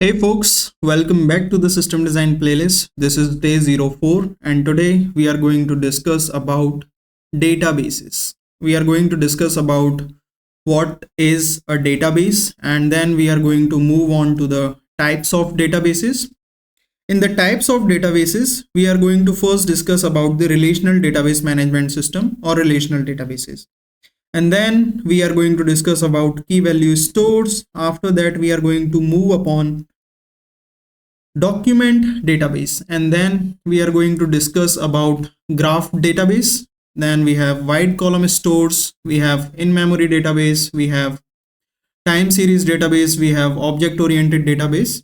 Hey folks, welcome back to the System Design playlist. This is day 04 and today we are going to discuss about databases. We are going to discuss about what is a database and then we are going to move on to the types of databases. In the types of databases, we are going to first discuss about the relational database management system or relational databases. And then we are going to discuss about key value stores. After that, we are going to move upon document database, and then we are going to discuss about graph database. Then we have wide column stores, we have in-memory database, we have time series database, we have object oriented database,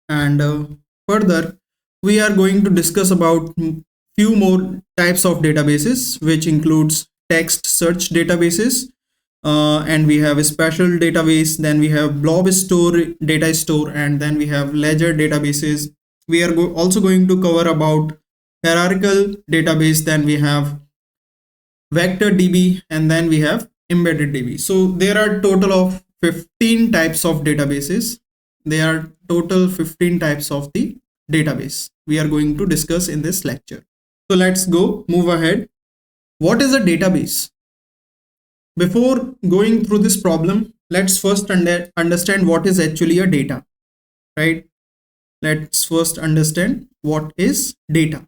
and further we are going to discuss about few more types of databases, which includes text search databases, and we have a spatial database, then we have blob store data store, and then we have ledger databases. We are also going to cover about hierarchical database, then we have vector DB, and then we have embedded DB. So there are total of 15 types of databases. There are total 15 types of the database we are going to discuss in this lecture. So let's move ahead. What is a database? Before going through this problem, let's first understand what is actually a data, right? Let's first understand what is data.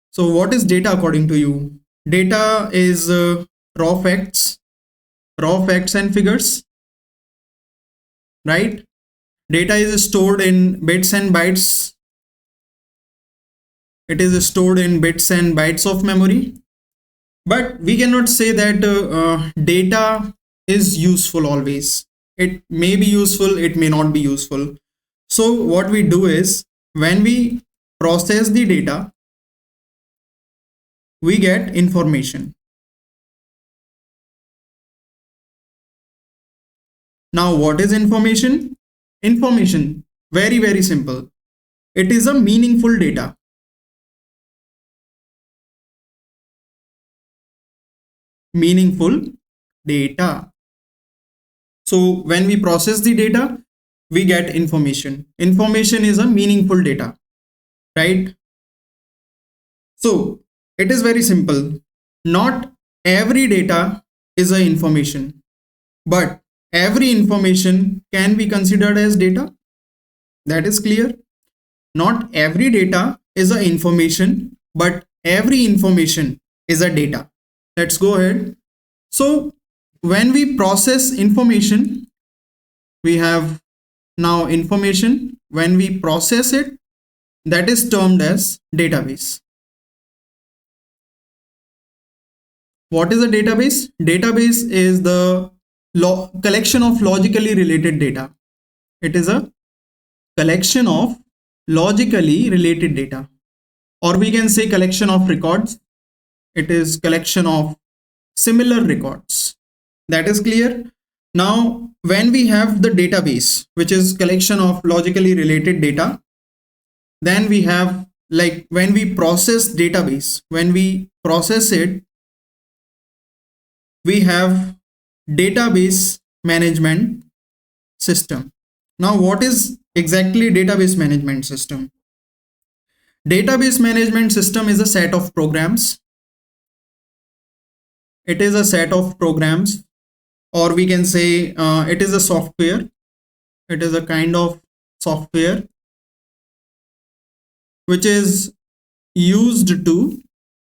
So what is data according to you? Data is raw facts and figures, right? Data is stored in bits and bytes. It is stored in bits and bytes of memory. But we cannot say that data is useful always. It may be useful, it may not be useful. So what we do is, when we process the data, we get information. Now what is information? Information, very, very simple. It is a meaningful data. Meaningful data. So when we process the data, we get information. Information is a meaningful data, right? So it is very simple. Not every data is a information, but every information can be considered as data. That is clear. Not every data is a information, but every information is a data. Let's go ahead. So when we process information, we have now information. When we process it, that is termed as database. What is a database? Database is the collection of logically related data. It is a collection of logically related data, or we can say collection of records. It is collection of similar records. That is clear. Now when we have the database, which is collection of logically related data, then we have, like, when we process database, when we process it, we have database management system. Now what is exactly database management system? Database management system is a set of programs. It is a set of programs, or we can say it is a software. It is a kind of software which is used to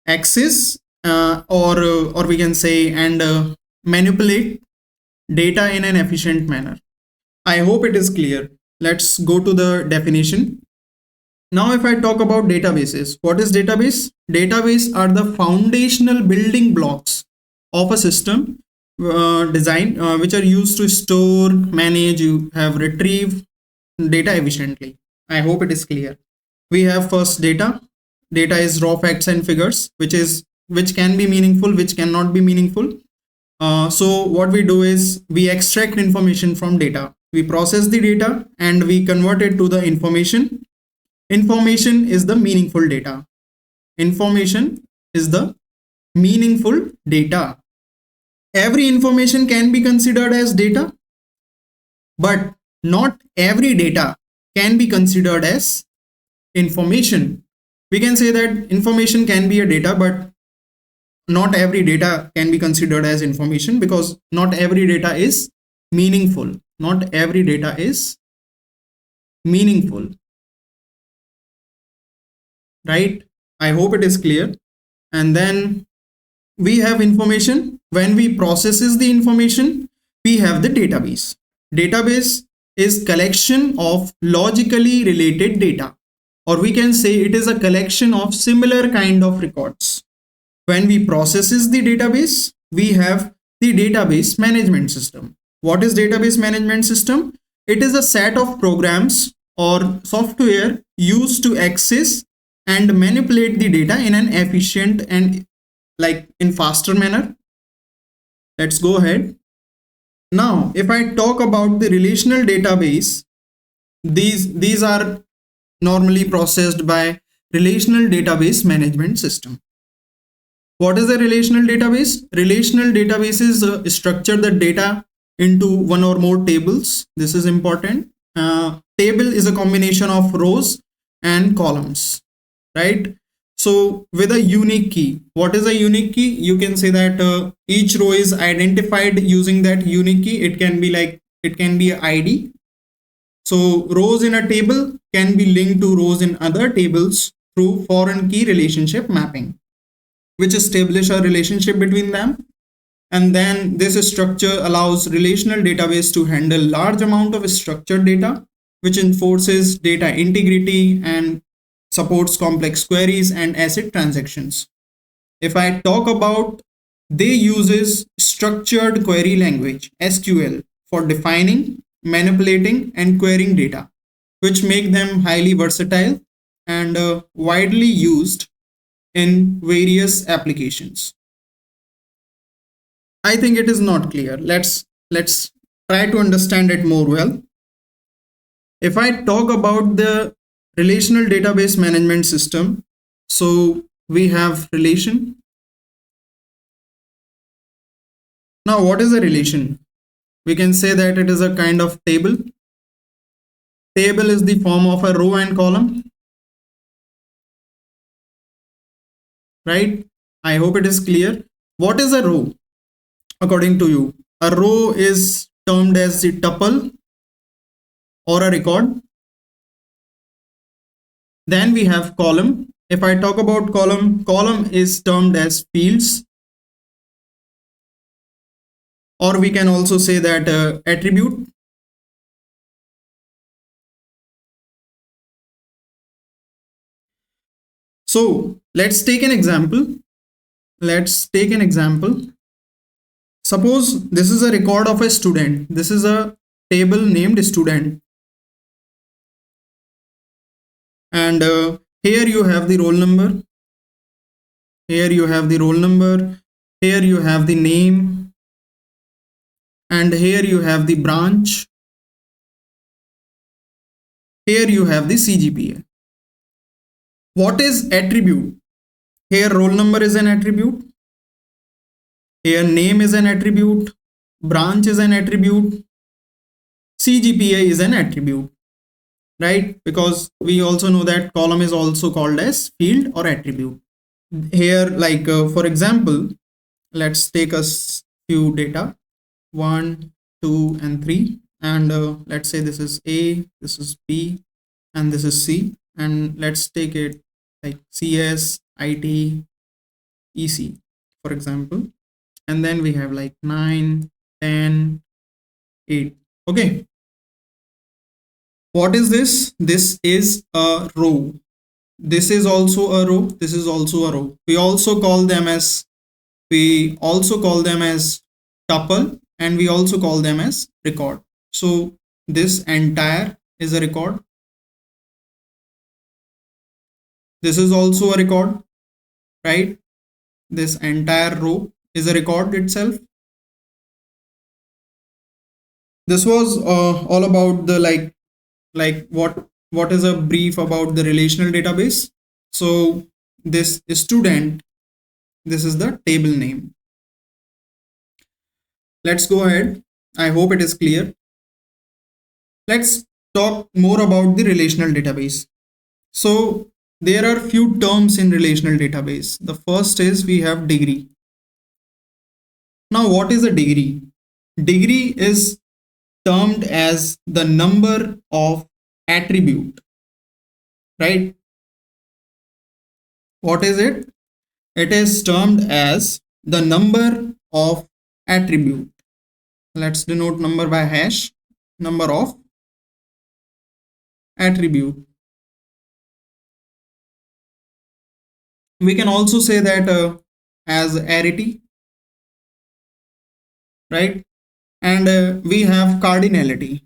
access or we can say and manipulate data in an efficient manner. I hope it is clear. Let's go to the definition. Now if I talk about databases, what is database? Database are the foundational building blocks of a system design which are used to store, manage, retrieve data efficiently. I hope it is clear. We have first data. Data is raw facts and figures, which can be meaningful, which cannot be meaningful. So what we do is we extract information from data. We process the data and we convert it to the information. Information is the meaningful data. Information is the meaningful data. Every information can be considered as data? but not every data can be considered as information. We can say that information can be a data, but not every data can be considered as information, because not every data is meaningful. Not every data is meaningful, right? I hope it is clear. And then we have information. When we processes the information, we have the database. Database is collection of logically related data, or we can say it is a collection of similar kind of records. When we processes the database, we have the database management system. What is database management system? It is a set of programs or software used to access and manipulate the data in an efficient and in faster manner. Let's go ahead. Now, if I talk about the relational database, these are normally processed by relational database management system. What is a relational database? Relational databases structure the data into one or more tables. This is important. Table is a combination of rows and columns, right? So with a unique key, what is a unique key? You can say that each row is identified using that unique key. It can be an ID. So rows in a table can be linked to rows in other tables through foreign key relationship mapping, which establish a relationship between them. And then this structure allows relational database to handle large amount of structured data, which enforces data integrity and supports complex queries and ACID transactions. If I talk about, they uses structured query language SQL for defining, manipulating and querying data, which make them highly versatile and widely used in various applications. I think it is not clear. Let's try to understand it more well. If I talk about the relational database management system, so we have relation. Now, what is a relation? We can say that it is a kind of table. Table is the form of a row and column, right? I hope it is clear. What is a row according to you? A row is termed as the tuple or a record. Then we have column. If I talk about column, column is termed as fields, or we can also say that attribute. So let's take an example. Suppose this is a record of a student. This is a table named student. And here you have the roll number. Here you have the roll number. Here you have the name. And here you have the branch. Here you have the CGPA. What is attribute? Here roll number is an attribute. Here name is an attribute. Branch is an attribute. CGPA is an attribute, right? Because we also know that column is also called as field or attribute. Here, for example, let's take a few data, 1, 2 and 3, and let's say this is A, this is B, and this is C, and let's take it like CS, IT, EC, for example, and then we have like 9, 10, 8. Okay, what is this? This is a row. This is also a row. This is also a row. We also call them as tuple, and we also call them as record. So this entire is a record. This is also a record, right? This entire row is a record itself. This was all about the what is a brief about the relational database. So this student, this is the table name. Let's go ahead. I hope it is clear. Let's talk more about the relational database. So there are few terms in relational database. The first is we have degree. Now what is a degree? Degree is termed as the number of attribute, right? What is it? It is termed as the number of attribute. Let's denote number by hash, number of attribute. We can also say that as arity, right? And we have cardinality.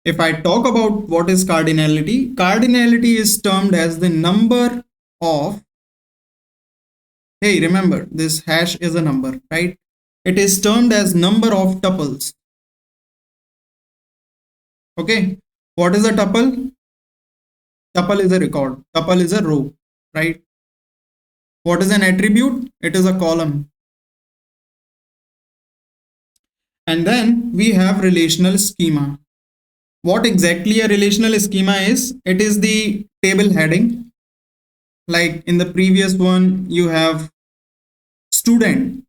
If I talk about what is cardinality, cardinality is termed as the number of, hey, remember this hash is a number, right? It is termed as number of tuples. Okay, what is a tuple? Tuple is a record, tuple is a row, right? What is an attribute? It is a column. And then we have relational schema. What exactly a relational schema is? It is the table heading. Like in the previous one, you have student.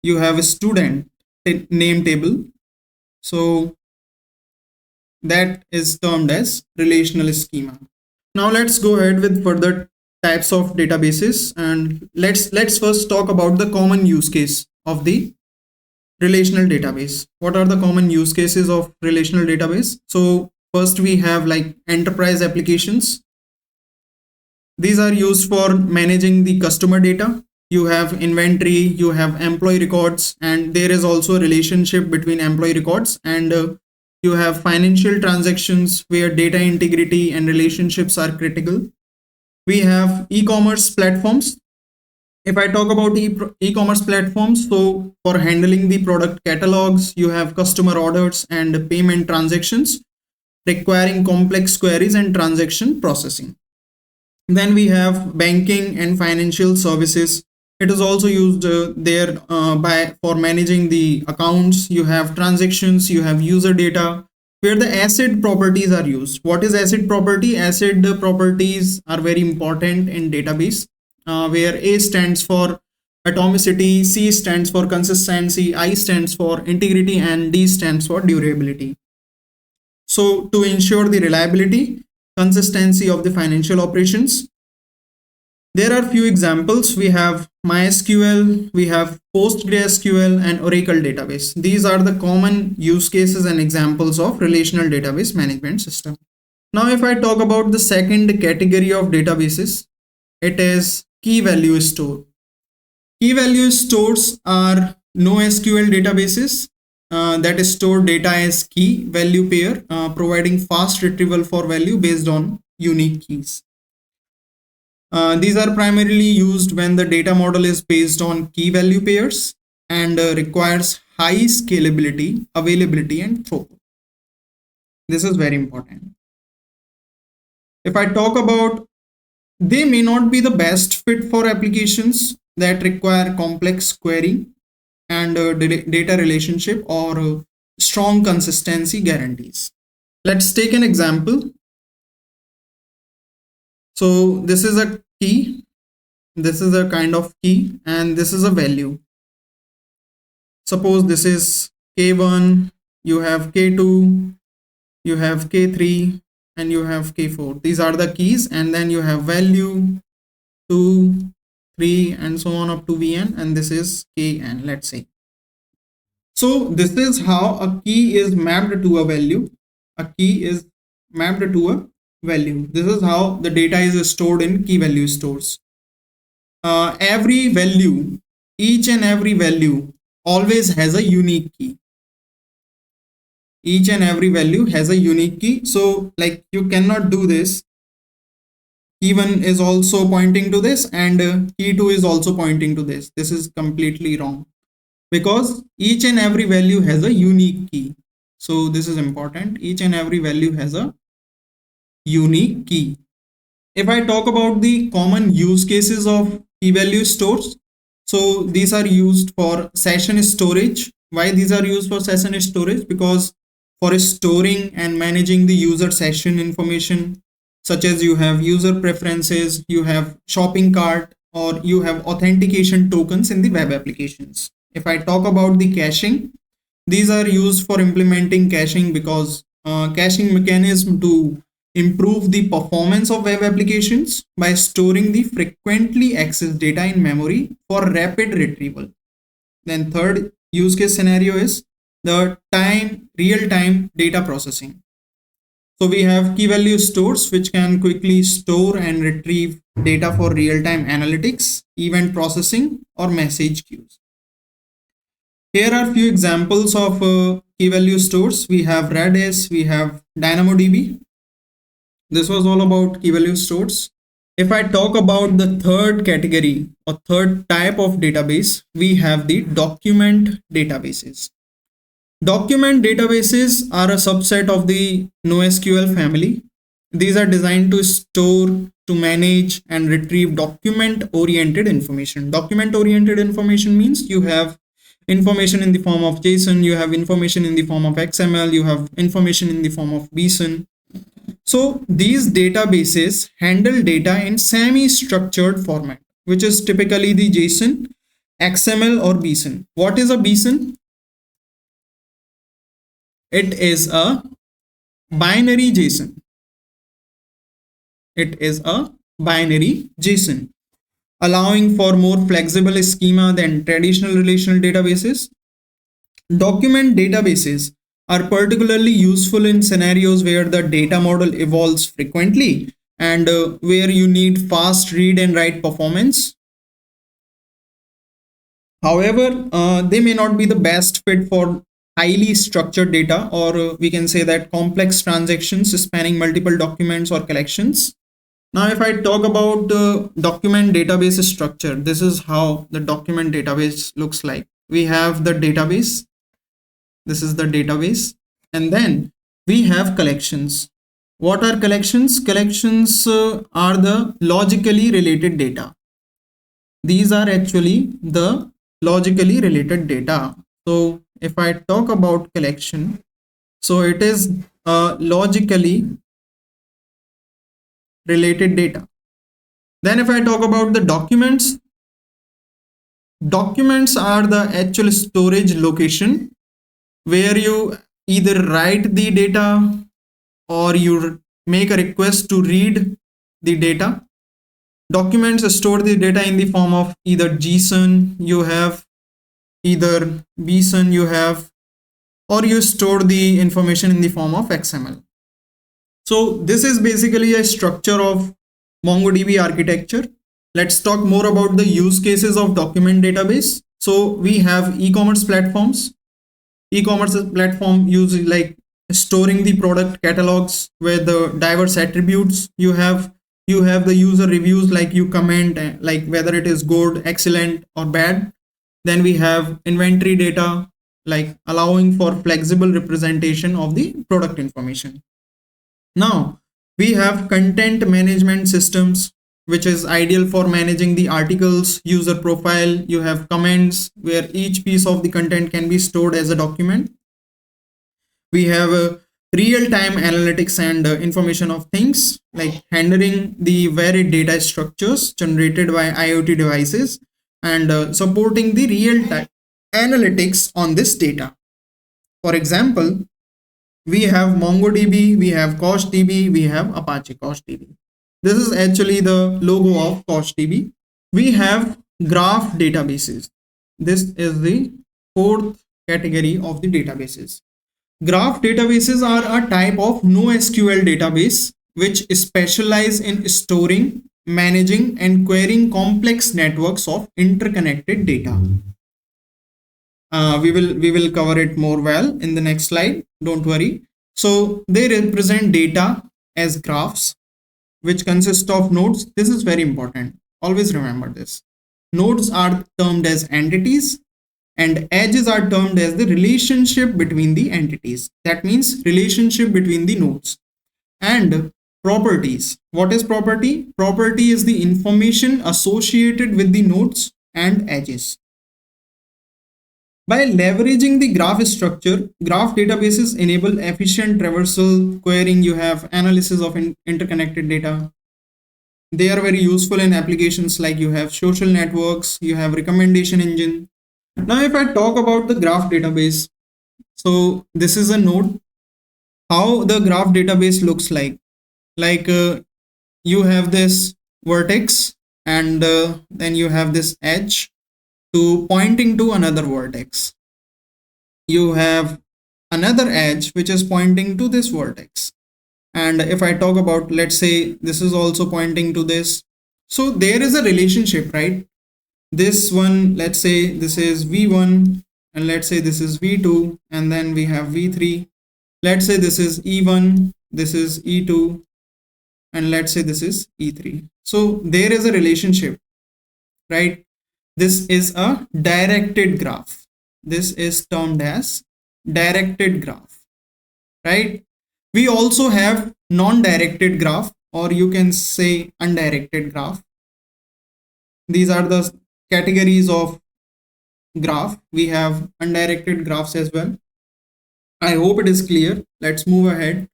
You have a student name table. So that is termed as relational schema. Now let's go ahead with further types of databases, and let's first talk about the common use case of the relational database. What are the common use cases of relational database? So first we have like enterprise applications. These are used for managing the customer data. You have inventory, you have employee records, and there is also a relationship between employee records, and you have financial transactions where data integrity and relationships are critical. We have e-commerce platforms. If I talk about e-commerce platforms, so for handling the product catalogs, you have customer orders and payment transactions requiring complex queries and transaction processing. Then we have banking and financial services. It is also used there for managing the accounts. You have transactions, you have user data, where the ACID properties are used. What is ACID property? ACID properties are very important in database, where A stands for atomicity, C stands for consistency, I stands for integrity, and D stands for durability. So to ensure the reliability, consistency of the financial operations, there are few examples. We have MySQL, we have PostgreSQL, and Oracle database. These are the common use cases and examples of relational database management system. Now, if I talk about the second category of databases, it is key value store. Key value stores are NoSQL databases that store data as key value pair, providing fast retrieval for value based on unique keys. These are primarily used when the data model is based on key value pairs and requires high scalability, availability, and throughput. This is very important. If I talk about, they may not be the best fit for applications that require complex query and data relationship or strong consistency guarantees. Let's take an example. So this is a key, this is a kind of key, and this is a value. Suppose this is K1, you have K2, you have K3, and you have K4. These are the keys, and then you have value 2, 3, and so on up to Vn, and this is Kn, let's say. So this is how a key is mapped to a value. A key is mapped to a value. This is how the data is stored in key value stores. Every value, each and every value always has a unique key. Each and every value has a unique key. So like you cannot do this. Key1 is also pointing to this, and key2 is also pointing to this. This is completely wrong, because each and every value has a unique key. So this is important. Each and every value has a unique key. If I talk about the common use cases of key value stores, So these are used for session storage. Why these are used for session storage? Because for storing and managing the user session information, such as you have user preferences, you have shopping cart, or you have authentication tokens in the web applications. If I talk about the caching, these are used for implementing caching because caching mechanism to improve the performance of web applications by storing the frequently accessed data in memory for rapid retrieval. Then third use case scenario is the real-time data processing. So we have key value stores which can quickly store and retrieve data for real-time analytics, event processing, or message queues. Here are few examples of key value stores. We have Redis, we have DynamoDB. This was all about key value stores. If I talk about the third category or third type of database, we have the document databases. Document databases are a subset of the NoSQL family. These are designed to store, to manage, and retrieve document-oriented information. Document-oriented information means you have information in the form of JSON, you have information in the form of XML, you have information in the form of BSON. So these databases handle data in semi-structured format, which is typically the JSON, XML, or BSON. What is a BSON? It is a binary JSON. It is a binary JSON, allowing for more flexible schema than traditional relational databases. Document databases are particularly useful in scenarios where the data model evolves frequently and where you need fast read and write performance. However, they may not be the best fit for highly structured data, or we can say that complex transactions spanning multiple documents or collections. Now, if I talk about the document database structure, this is how the document database looks like. We have the database. This is the database. And then we have collections. What are collections? Collections are the logically related data. These are actually the logically related data. So if I talk about collection, so it is logically related data. Then if I talk about the documents, documents are the actual storage location where you either write the data or you make a request to read the data. Documents store the data in the form of either JSON you have, either BSON you have, or you store the information in the form of XML. So this is basically a structure of MongoDB architecture. Let's talk more about the use cases of document database. So we have e-commerce platforms. E-commerce platform use like storing the product catalogs with the diverse attributes. You have the user reviews, like you comment like whether it is good, excellent, or bad. Then we have inventory data, like allowing for flexible representation of the product information. Now we have content management systems, which is ideal for managing the articles, user profile. You have comments where each piece of the content can be stored as a document. We have real-time analytics and information of things, like handling the varied data structures generated by IoT devices and supporting the real-time analytics on this data. For example, we have MongoDB, we have CouchDB, we have Apache CouchDB. This is actually the logo of CouchDB. We have graph databases. This is the fourth category of the databases. Graph databases are a type of NoSQL database which specialize in storing, managing, and querying complex networks of interconnected data. We will cover it more well in the next slide. Don't worry. So they represent data as graphs, which consist of nodes. This is very important. Always remember this. Nodes are termed as entities, and edges are termed as the relationship between the entities. That means relationship between the nodes. And properties. What is property? Property is the information associated with the nodes and edges. By leveraging the graph structure, graph databases enable efficient traversal, querying, you have analysis of interconnected data. They are very useful in applications like you have social networks, you have recommendation engine. Now, if I talk about the graph database, so this is a node. How the graph database looks like you have this vertex and then you have this edge to pointing to another vertex. You have another edge which is pointing to this vertex. And if I talk about, let's say this is also pointing to this. So there is a relationship, right? This one, let's say this is V1 and let's say this is V2 and then we have V3. Let's say this is E1, this is E2 and let's say this is E3. So there is a relationship, right? This is a directed graph. This is termed as directed graph, right? We also have non-directed graph, or you can say undirected graph. These are the categories of graph. We have undirected graphs as well. I hope it is clear. Let's move ahead.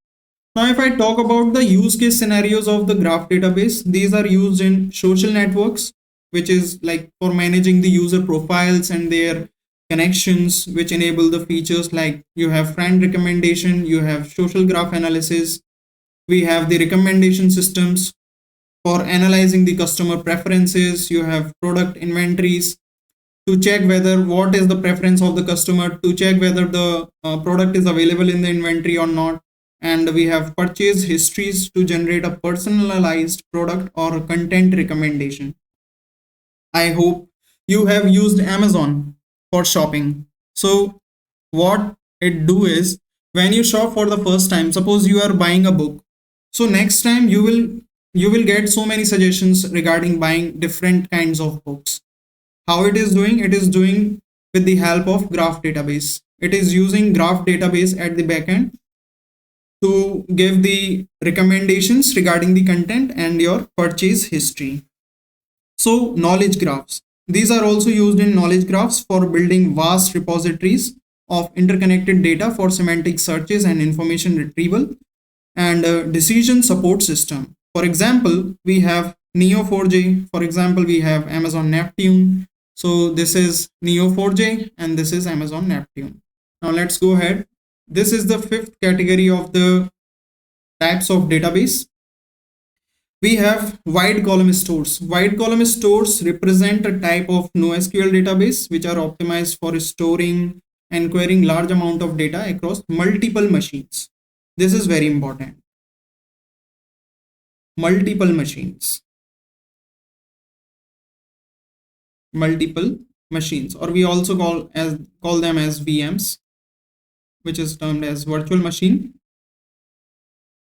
Now, if I talk about the use case scenarios of the graph database, these are used in social networks, which is like for managing the user profiles and their connections, which enable the features like you have friend recommendation, you have social graph analysis, we have the recommendation systems for analyzing the customer preferences, you have product inventories to check whether what is the preference of the customer, to check whether the product is available in the inventory or not, and we have purchase histories to generate a personalized product or content recommendation. I hope you have used Amazon for shopping. So what it do is, when you shop for the first time, suppose you are buying a book, so next time you will get so many suggestions regarding buying different kinds of books. How it is doing? It is doing with the help of graph database. It is using graph database at the backend to give the recommendations regarding the content and your purchase history. So knowledge graphs. These are also used in knowledge graphs for building vast repositories of interconnected data for semantic searches and information retrieval, and decision support system. For example, we have Neo4j. For example, we have Amazon Neptune. So this is Neo4j and this is Amazon Neptune. Now let's go ahead. This is the fifth category of the types of database. We have wide column stores. Wide column stores represent a type of NoSQL database which are optimized for storing and querying large amount of data across multiple machines. This is very important. Multiple machines. Multiple machines, or we also call them as VMs, which is termed as virtual machine.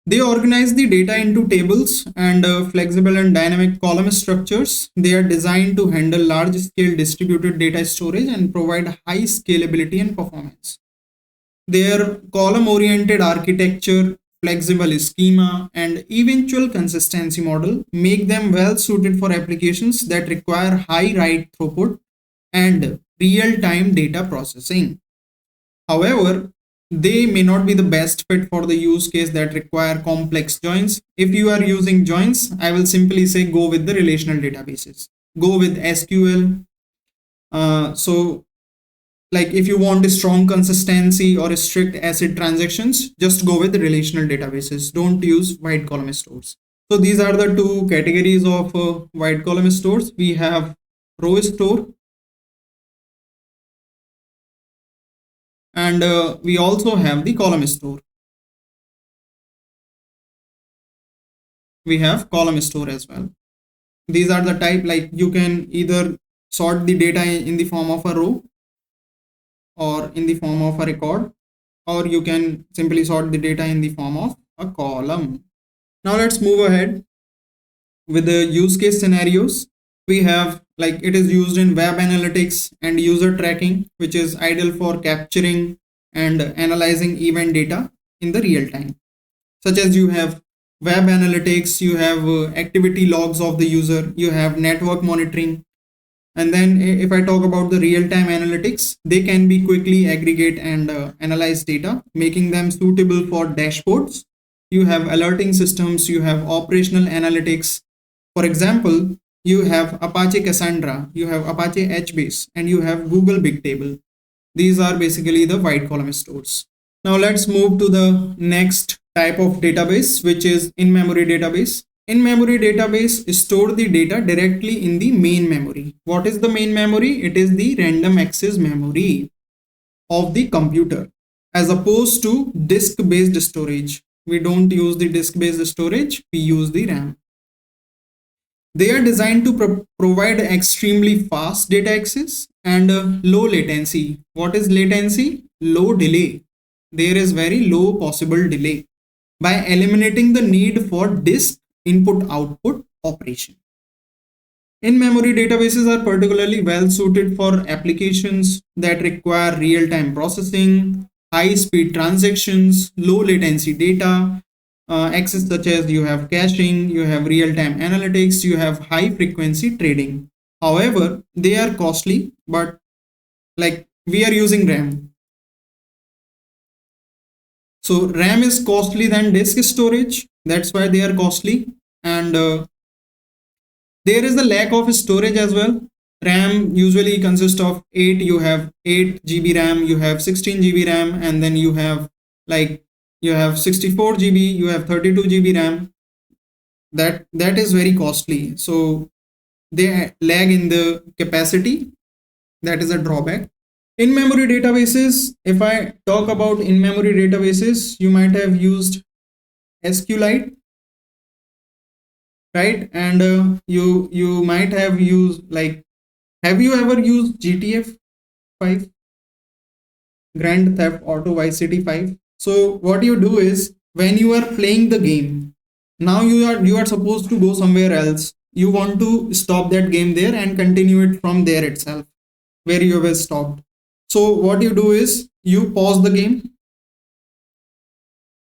They organize the data into tables and flexible and dynamic column structures. They are designed to handle large-scale distributed data storage and provide high scalability and performance. Their column-oriented architecture, flexible schema, and eventual consistency model make them well suited for applications that require high write throughput and real-time data processing. However, they may not be the best fit for the use case that require complex joins. If you are using joins, I will simply say go with the relational databases. Go with SQL. So like if you want a strong consistency or a strict ACID transactions, just go with the relational databases. Don't use wide column stores. So these are the two categories of wide column stores. We have row store, and we also have the column store. We have column store as well. These are the type, like you can either sort the data in the form of a row or in the form of a record, or you can simply sort the data in the form of a column. Now let's move ahead with the use case scenarios. We have, like, it is used in web analytics and user tracking, which is ideal for capturing and analyzing event data in the real time. Such as you have web analytics, you have activity logs of the user, you have network monitoring. And then if I talk about the real-time analytics, they can be quickly aggregate and analyze data, making them suitable for dashboards. You have alerting systems, you have operational analytics. For example, you have Apache Cassandra, you have Apache HBase, and you have Google Bigtable. These are basically the wide column stores. Now let's move to the next type of database, which is in-memory database. In-memory database store the data directly in the main memory. What is the main memory? It is the random access memory of the computer, as opposed to disk-based storage. We don't use the disk-based storage, we use the RAM. They are designed to provide extremely fast data access and low latency. What is latency? Low delay. There is very low possible delay by eliminating the need for disk input-output operation. In-memory databases are particularly well suited for applications that require real-time processing, high-speed transactions, low latency data, access such as you have caching, you have real-time analytics, you have high-frequency trading. However, they are costly, but like we are using RAM. So RAM is costly than disk storage. That's why they are costly. And there is the lack of storage as well. RAM usually consists of 8. You have 8 GB RAM, you have 16 GB RAM, and then you have 64 GB, you have 32 GB RAM. That is very costly. So they lag in the capacity. That is a drawback. In-memory databases, if I talk about in-memory databases, you might have used SQLite, right? And you might have used, like, have you ever used GTF 5, Grand Theft Auto Vice City 5? So what you do is, when you are playing the game, now you are supposed to go somewhere else. You want to stop that game there and continue it from there itself, where you have stopped. So what you do is, you pause the game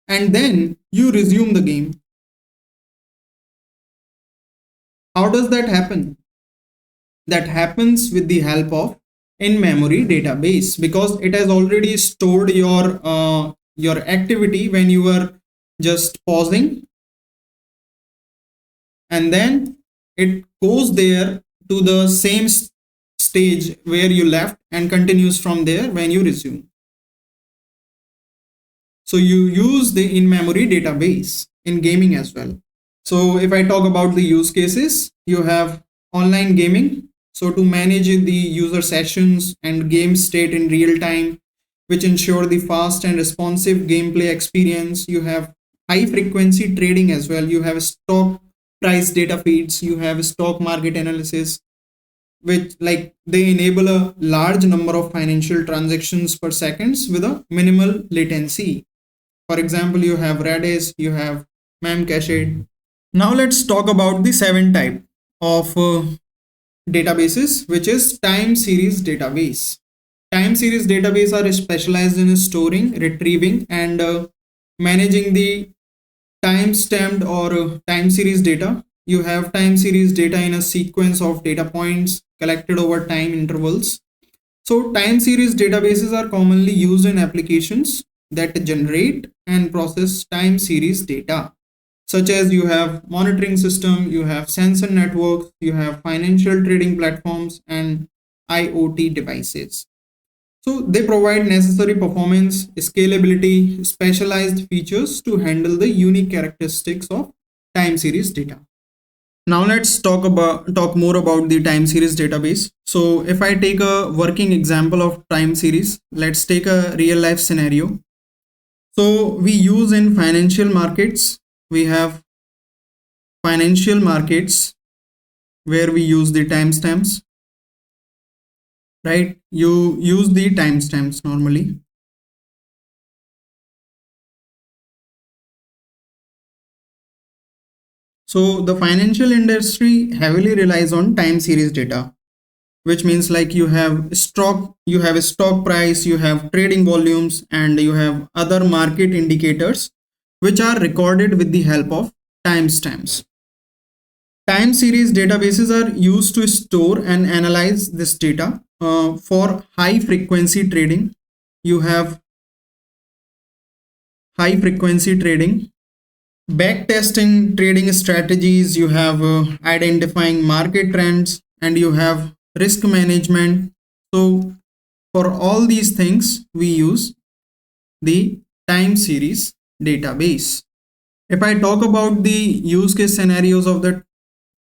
and then you resume the game. How does that happen? That happens with the help of in-memory database, because it has already stored your activity when you were just pausing, and then it goes there to the same stage where you left and continues from there when you resume. So you use the in-memory database in gaming as well. So if I talk about the use cases, you have online gaming. So to manage the user sessions and game state in real time, which ensure the fast and responsive gameplay experience. You have high frequency trading as well. You have stock price data feeds, you have stock market analysis, which like they enable a large number of financial transactions per seconds with a minimal latency. For example, you have Redis, you have Memcached. Now let's talk about the 7th type of databases, which is time series database. Time series database are specialized in storing, retrieving, and managing the time-stamped or time series data. You have time series data in a sequence of data points collected over time intervals. So time series databases are commonly used in applications that generate and process time series data, such as you have monitoring system, you have sensor networks, you have financial trading platforms, and IoT devices. So they provide necessary performance, scalability, specialized features to handle the unique characteristics of time series data. Now let's talk more about the time series database. So if I take a working example of time series, let's take a real life scenario. So we use in financial markets, we have financial markets where we use the timestamps, right? You use the timestamps normally. So the financial industry heavily relies on time series data, which means like you have stock price, you have trading volumes, and you have other market indicators which are recorded with the help of timestamps. Time series databases are used to store and analyze this data for high frequency trading. You have high frequency trading, backtesting trading strategies, you have identifying market trends, and you have risk management. So for all these things, we use the time series database. If I talk about the use case scenarios of that,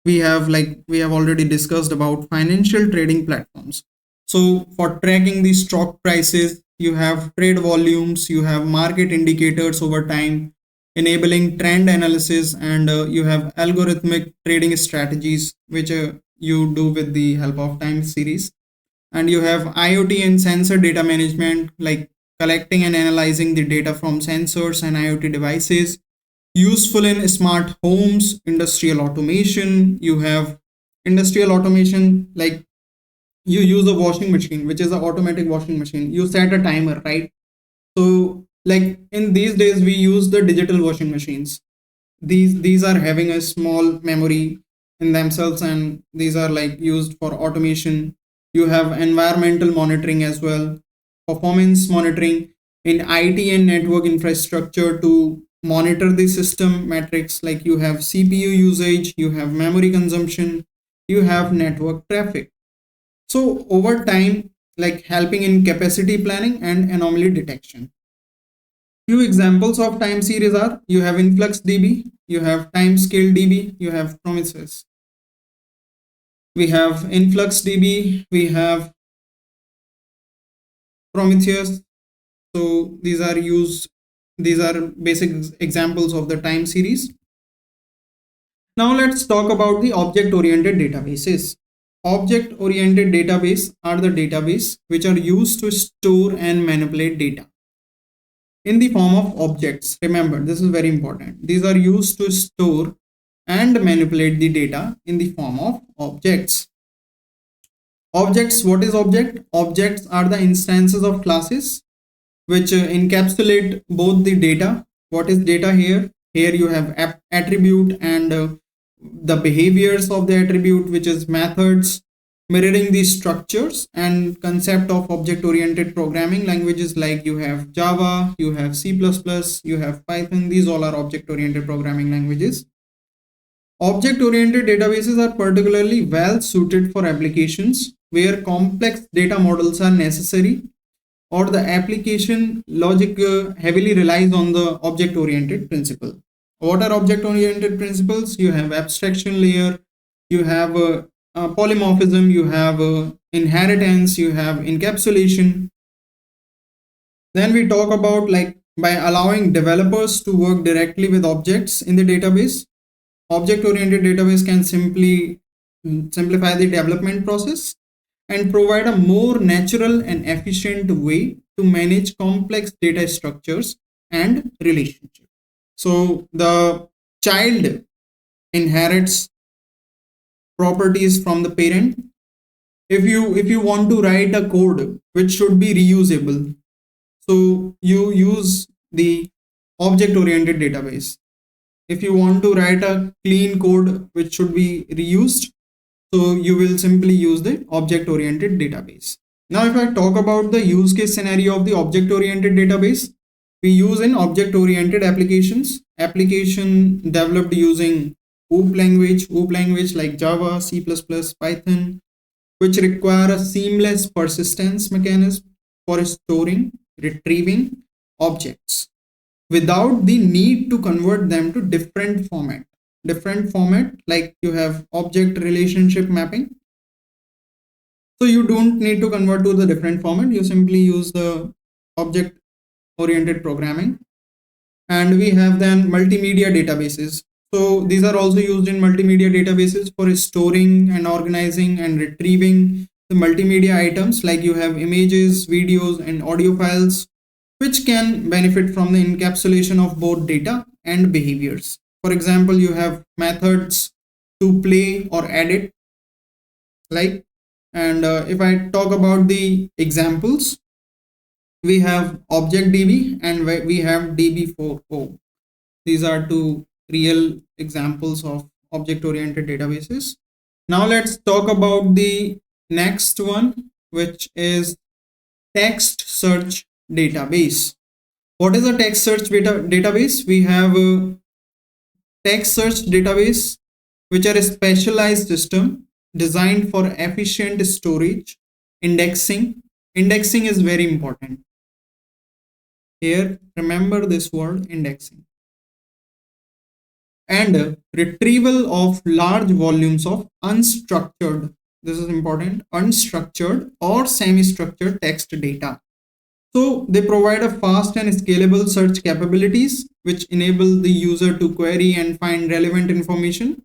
we have already discussed about financial trading platforms. So for tracking the stock prices, you have trade volumes, you have market indicators over time, enabling trend analysis, and you have algorithmic trading strategies, which you do with the help of time series. And you have IoT and sensor data management, like collecting and analyzing the data from sensors and IoT devices, useful in smart homes, industrial automation. You have industrial automation, like you use a washing machine, which is an automatic washing machine. You set a timer, right? So like in these days, we use the digital washing machines. These are having a small memory in themselves, and these are like used for automation. You have environmental monitoring as well, performance monitoring in IT and network infrastructure to monitor the system metrics, like you have CPU usage, you have memory consumption, you have network traffic. So over time, like helping in capacity planning and anomaly detection. Few examples of time series are, you have InfluxDB, you have TimescaleDB, you have Prometheus. We have InfluxDB, we have Prometheus. So these are basic examples of the time series. Now let's talk about the object-oriented databases. Object-oriented database are the database which are used to store and manipulate data in the form of objects. Remember, this is very important. These are used to store and manipulate the data in the form of objects. Objects, what is object? Objects are the instances of classes which encapsulate both the data. What is data here? Here you have attribute and the behaviors of the attribute, which is methods, mirroring the structures and concept of object-oriented programming languages, like you have Java, you have C++, you have Python. These all are object-oriented programming languages. Object-oriented databases are particularly well suited for applications where complex data models are necessary, or the application logic heavily relies on the object-oriented principle. What are object-oriented principles? You have abstraction layer, you have polymorphism, you have inheritance, you have encapsulation. Then we talk about, like, by allowing developers to work directly with objects in the database, object-oriented database can simplify the development process and provide a more natural and efficient way to manage complex data structures and relationships. So the child inherits properties from the parent. If you want to write a code which should be reusable, so you use the object-oriented database. If you want to write a clean code which should be reused, so you will simply use the object-oriented database. Now, if I talk about the use case scenario of the object-oriented database, we use in object-oriented applications, application developed using OOP language like Java, C++, Python, which require a seamless persistence mechanism for storing, retrieving objects without the need to convert them to different format, like you have object relationship mapping. So you don't need to convert to the different format, you simply use the object oriented programming. And we have then multimedia databases. So these are also used in multimedia databases for storing and organizing and retrieving the multimedia items, like you have images, videos, and audio files, which can benefit from the encapsulation of both data and behaviors. For example, you have methods to play or edit, like, and if I talk about the examples, we have ObjectDB and we have DB4O. These are two real examples of object-oriented databases. Now let's talk about the next one, which is text search database. What is a text search database? We have a text search database, which are a specialized system designed for efficient storage, indexing. Indexing is very important. Here, remember this word, indexing. And retrieval of large volumes of unstructured, this is important, unstructured or semi-structured text data. So they provide a fast and scalable search capabilities which enable the user to query and find relevant information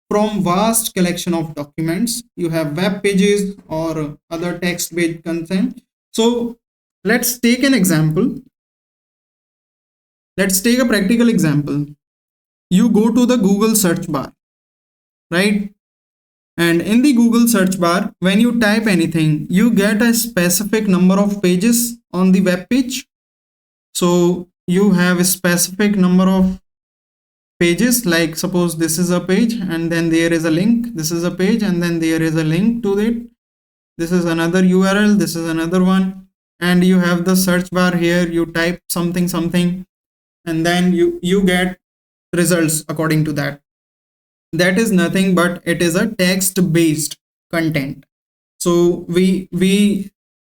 from vast collection of documents. You have web pages or other text-based content. So let's take an example. Let's take a practical example. You go to the Google search bar, right? And in the Google search bar, when you type anything, you get a specific number of pages on the web page. So you have a specific number of pages, like suppose this is a page and then there is a link. This is a page and then there is a link to it. This is another URL. This is another one. And you have the search bar here. You type something, and then you get results according to that. That is nothing but it is a text based content. So we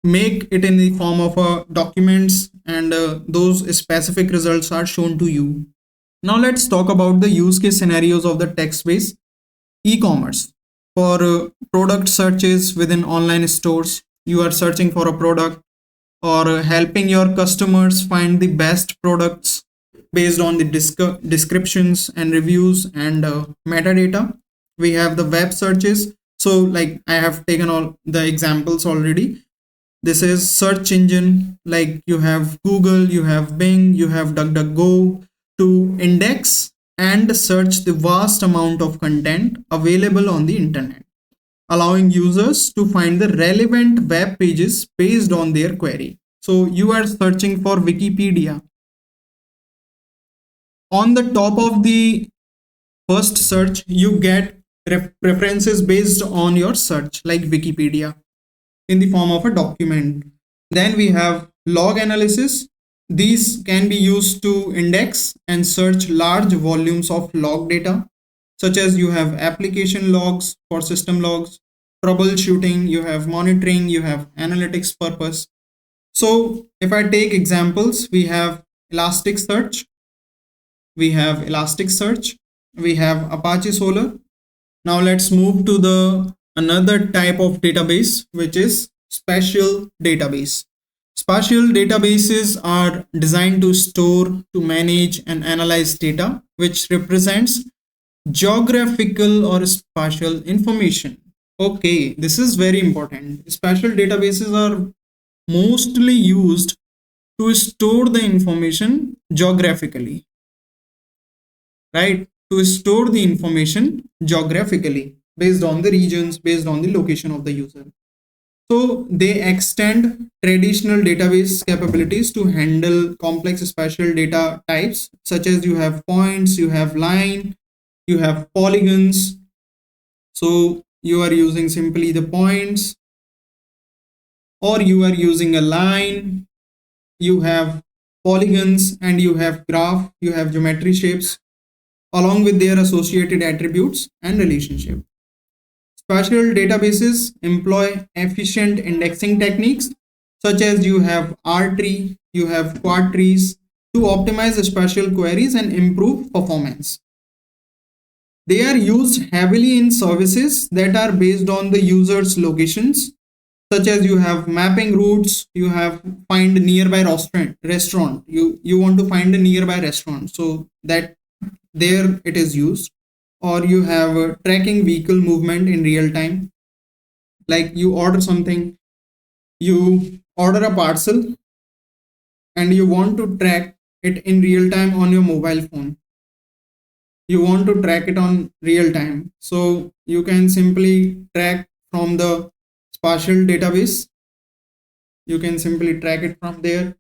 make it in the form of documents, and those specific results are shown to you. Now let's talk about the use case scenarios of the text based e-commerce. For product searches within online stores, you are searching for a product or helping your customers find the best products based on the descriptions and reviews and metadata. We have the web searches. So like I have taken all the examples already. This is search engine, like you have Google, you have Bing, you have DuckDuckGo to index and search the vast amount of content available on the internet, allowing users to find the relevant web pages based on their query. So you are searching for Wikipedia. On the top of the first search, you get preferences based on your search, like Wikipedia, in the form of a document. Then we have log analysis. These can be used to index and search large volumes of log data, such as you have application logs for system logs, troubleshooting, you have monitoring, you have analytics purpose. So if I take examples, we have Elasticsearch. We have Elasticsearch, we have Apache Solr. Now let's move to the another type of database, which is spatial database. Spatial databases are designed to store, to manage and analyze data, which represents geographical or spatial information. Okay, this is very important. Spatial databases are mostly used to store the information geographically. Right, to store the information geographically based on the regions, based on the location of the user. So they extend traditional database capabilities to handle complex spatial data types, such as you have points, you have line, you have polygons. So you are using simply the points, or you are using a line, you have polygons, and you have graph, you have geometry shapes, along with their associated attributes and relationship. Spatial databases employ efficient indexing techniques, such as you have R-tree, you have quad trees, to optimize spatial queries and improve performance. They are used heavily in services that are based on the user's locations, such as you have mapping routes, you have find nearby restaurant. You want to find a nearby restaurant, so that there it is used. Or you have tracking vehicle movement in real time, like you order something, you order a parcel and you want to track it in real time on your mobile phone. You want to track it on real time, so you can simply track from the spatial database. You can simply track it from there.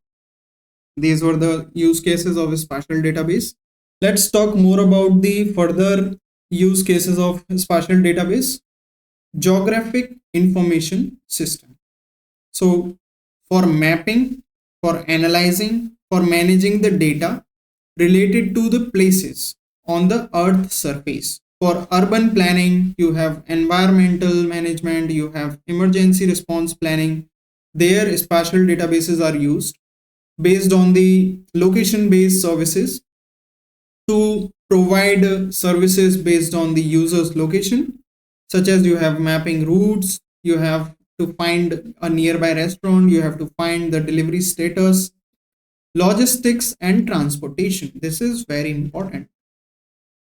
These were the use cases of a spatial database. Let's talk more about the further use cases of spatial database. Geographic information system. So for mapping, for analyzing, for managing the data related to the places on the earth surface. For urban planning, you have environmental management, you have emergency response planning. There spatial databases are used based on the location based services to provide services based on the user's location, such as you have mapping routes, you have to find a nearby restaurant, you have to find the delivery status, logistics and transportation. This is very important.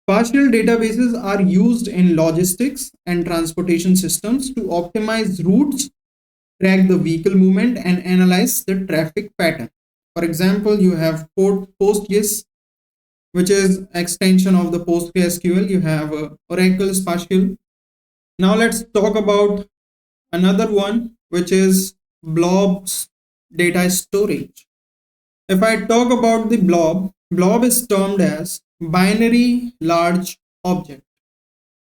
Partial databases are used in logistics and transportation systems to optimize routes, track the vehicle movement, and analyze the traffic pattern. For example, you have Postgres, which is extension of the PostgreSQL. You have Oracle Spatial. Now let's talk about another one, which is Blob's data storage. If I talk about the blob is termed as binary large object.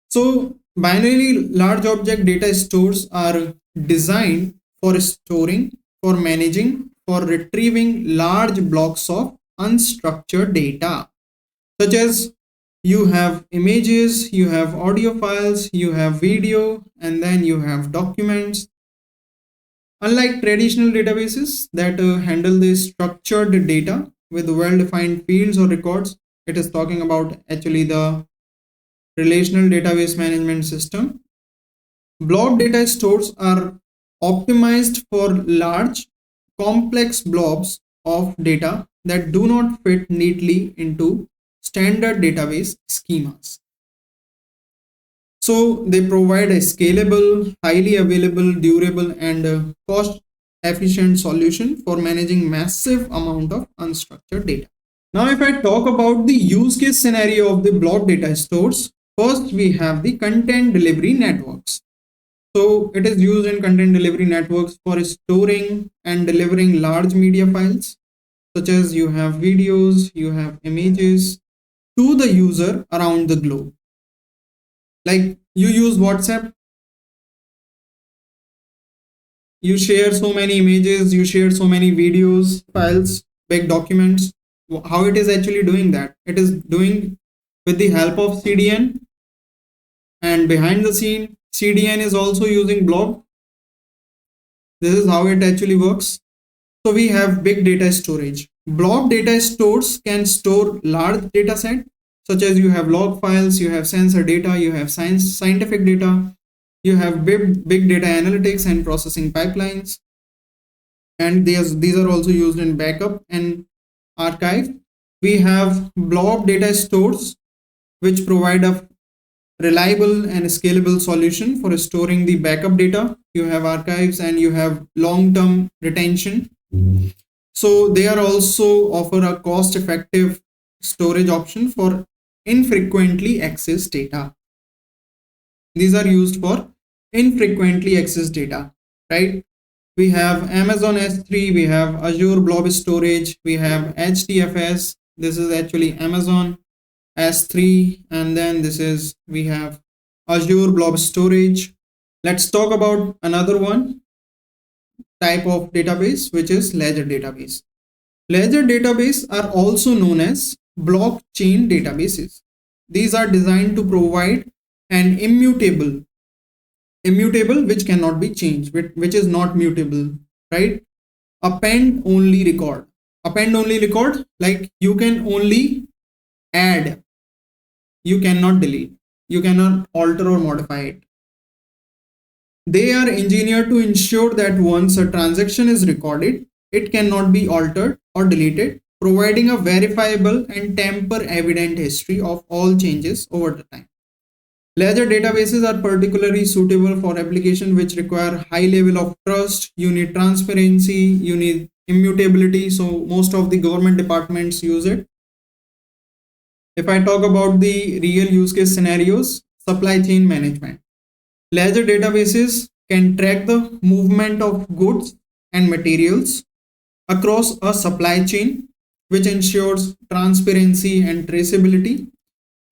So binary large object data stores are designed for storing, for managing, for retrieving large blocks of unstructured data, such as you have images, you have audio files, you have video, and then you have documents. Unlike traditional databases that handle the structured data with well-defined fields or records, it is talking about actually the relational database management system. Blob data stores are optimized for large, complex blobs of data that do not fit neatly into standard database schemas. So they provide a scalable, highly available, durable, and cost-efficient solution for managing massive amount of unstructured data. Now, if I talk about the use case scenario of the blob data stores, first we have the content delivery networks. So it is used in content delivery networks for storing and delivering large media files, such as you have videos, you have images, to the user around the globe. Like you use WhatsApp, you share so many images, you share so many videos, files, big documents. How it is actually doing that? It is doing with the help of CDN, and behind the scene, CDN is also using blob. This is how it actually works. So we have big data storage. Blob data stores can store large data set, such as you have log files, you have sensor data, you have scientific data, you have big data analytics and processing pipelines. And these are also used in backup and archive. We have blob data stores, which provide a reliable and scalable solution for storing the backup data. You have archives and you have long-term retention. So they are also offer a cost-effective storage option for infrequently accessed data. These are used for infrequently accessed data, right? We have Amazon S3, we have Azure Blob Storage, we have HDFS. This is actually Amazon S3, and then we have Azure Blob Storage. Let's talk about another one type of database, which is ledger database. Ledger database are also known as blockchain databases. These are designed to provide an immutable which cannot be changed, which is not mutable, right? Append only record, like you can only add, you cannot delete, you cannot alter or modify it. They are engineered to ensure that once a transaction is recorded, it cannot be altered or deleted, providing a verifiable and tamper evident history of all changes over the time. Ledger databases are particularly suitable for applications which require high level of trust. You need transparency, you need immutability. So most of the government departments use it. If I talk about the real use case scenarios, supply chain management. Ledger databases can track the movement of goods and materials across a supply chain, which ensures transparency and traceability.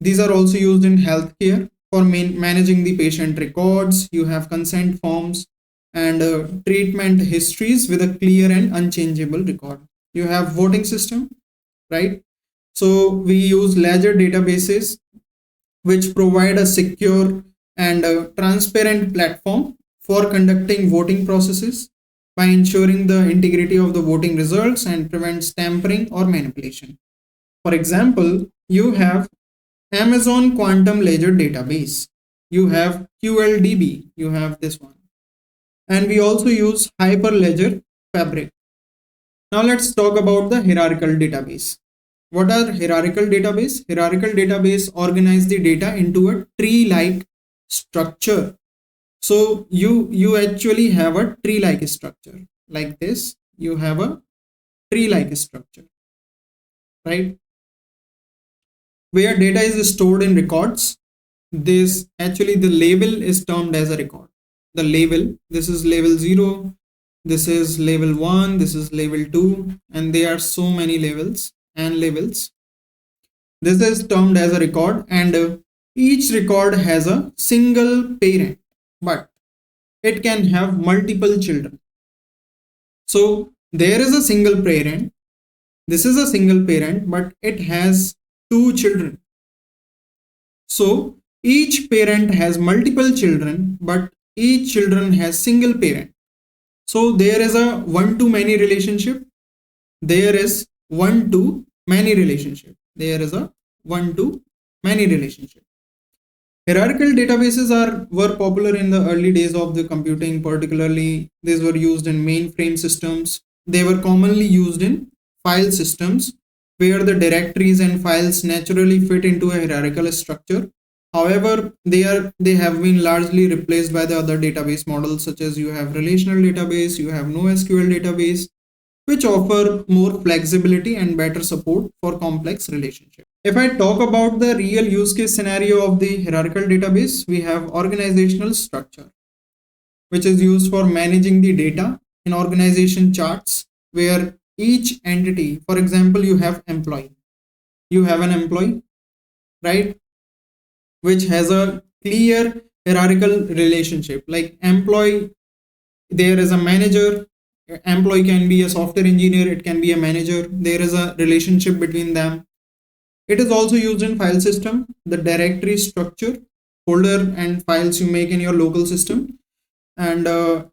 These are also used in healthcare for managing the patient records. You have consent forms and treatment histories with a clear and unchangeable record. You have voting system, right? So we use ledger databases which provide a secure and a transparent platform for conducting voting processes by ensuring the integrity of the voting results and prevents tampering or manipulation. For example, you have Amazon Quantum Ledger Database. You have QLDB. You have this one. And we also use Hyperledger Fabric. Now let's talk about the hierarchical database. What are hierarchical database? Hierarchical database organize the data into a tree-like structure. So you actually have a tree-like structure like this. You have a tree-like structure, right? Where data is stored in records. This actually the label is termed as a record. The label, this is label 0, this is label 1, this is label 2, and there are so many labels and labels. This is termed as a record, and each record has a single parent, but it can have multiple children. So there is a single parent, this is a single parent, but it has two children. So each parent has multiple children, but each children has single parent. So there is a one-to-many relationship. There is one-to-many relationship. There is a one-to-many relationship. Hierarchical databases were popular in the early days of the computing. Particularly, these were used in mainframe systems. They were commonly used in file systems where the directories and files naturally fit into a hierarchical structure. However, they have been largely replaced by the other database models, such as you have relational database, you have NoSQL database, which offer more flexibility and better support for complex relationships. If I talk about the real use case scenario of the hierarchical database, we have organizational structure, which is used for managing the data in organization charts, where each entity, for example, you have an employee, right, which has a clear hierarchical relationship. Like employee, there is a manager. Employee can be a software engineer, it can be a manager. There is a relationship between them. It is also used in file system, the directory structure, folder and files you make in your local system. And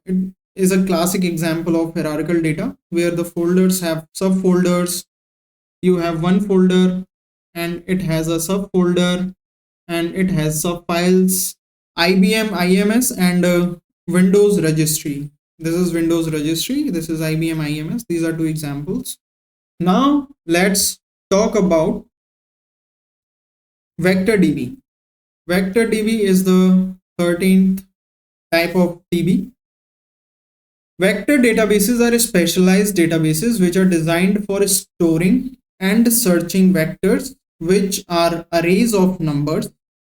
it is a classic example of hierarchical data where the folders have subfolders. You have one folder and it has a subfolder and it has subfiles. IBM IMS and Windows registry. This is Windows registry. This is IBM IMS. These are two examples. Now let's talk about vector DB. Vector DB is the 13th type of DB. Vector databases are specialized databases which are designed for storing and searching vectors, which are arrays of numbers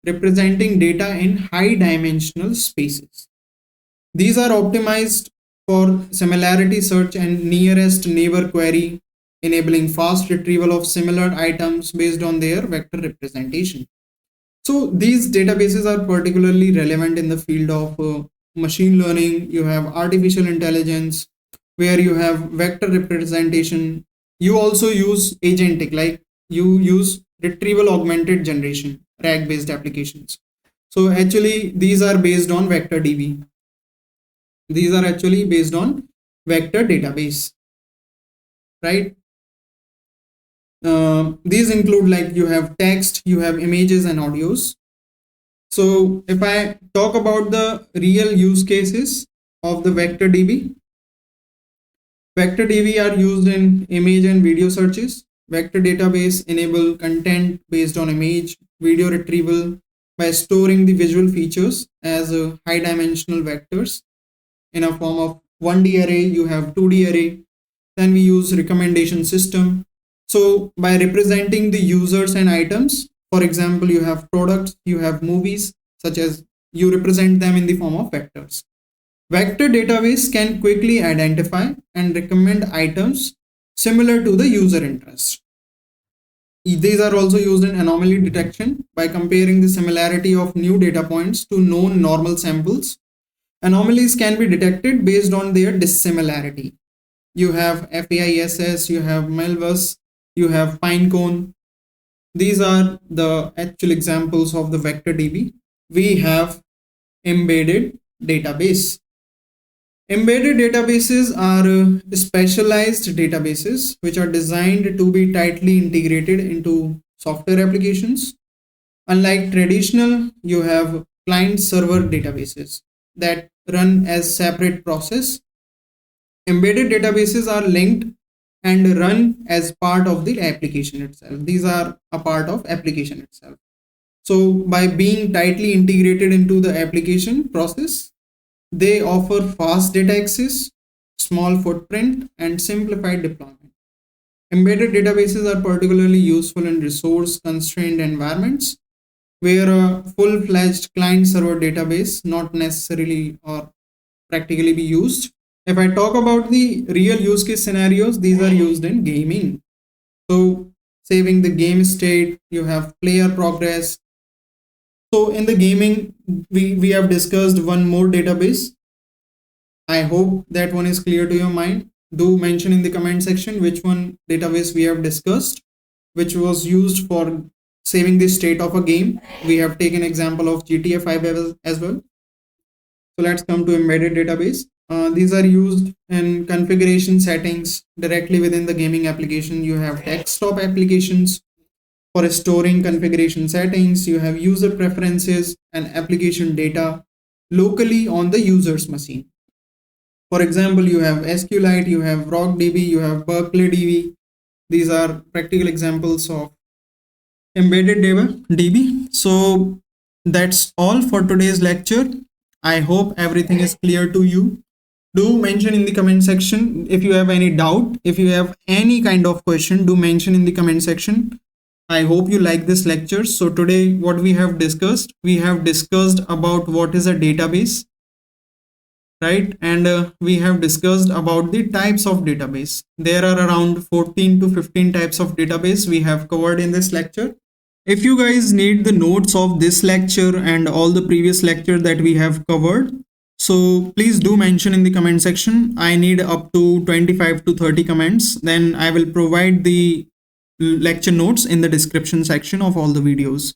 representing data in high dimensional spaces. These are optimized for similarity search and nearest neighbor query, enabling fast retrieval of similar items based on their vector representation. So these databases are particularly relevant in the field of machine learning. You have artificial intelligence, where you have vector representation. You also use agentic, like you use retrieval augmented generation, RAG based applications. So actually these are based on vector DB. These are actually based on vector database, right? These include, like, you have text, you have images and audios. So if I talk about the real use cases of the vector DB, vector DB are used in image and video searches. Vector database enable content based on image, video retrieval by storing the visual features as high dimensional vectors in a form of 1D array. You have 2D array. Then we use recommendation system. So by representing the users and items, for example, you have products, you have movies, such as you represent them in the form of vectors. Vector database can quickly identify and recommend items similar to the user interest. These are also used in anomaly detection by comparing the similarity of new data points to known normal samples. Anomalies can be detected based on their dissimilarity. You have FAISS, you have Melvus, you have Pinecone. These are the actual examples of the vector DB. We have embedded database. Embedded databases are specialized databases which are designed to be tightly integrated into software applications. Unlike traditional, you have client-server databases that run as separate process. Embedded databases are linked and run as part of the application itself. These are a part of application itself. So by being tightly integrated into the application process, they offer fast data access, small footprint, and simplified deployment. Embedded databases are particularly useful in resource-constrained environments where a full-fledged client-server database not necessarily or practically be used. If I talk about the real use case scenarios, these are used in gaming. So saving the game state, you have player progress. So in the gaming, we have discussed one more database. I hope that one is clear to your mind. Do mention in the comment section which one database we have discussed, which was used for saving the state of a game. We have taken example of GTA 5 as well. So let's come to embedded database. These are used in configuration settings directly within the gaming application. You have desktop applications for storing configuration settings. You have user preferences and application data locally on the user's machine. For example, you have SQLite, you have RockDB, you have BerkeleyDB. These are practical examples of embedded DB. So that's all for today's lecture. I hope everything is clear to you. Do mention in the comment section if you have any doubt. If you have any kind of question, do mention in the comment section. I hope you like this lecture. So today what we have discussed about what is a database, right? And we have discussed about the types of database. There are around 14 to 15 types of database we have covered in this lecture. If you guys need the notes of this lecture and all the previous lecture that we have covered, so please do mention in the comment section. I need up to 25 to 30 comments. Then I will provide the lecture notes in the description section of all the videos.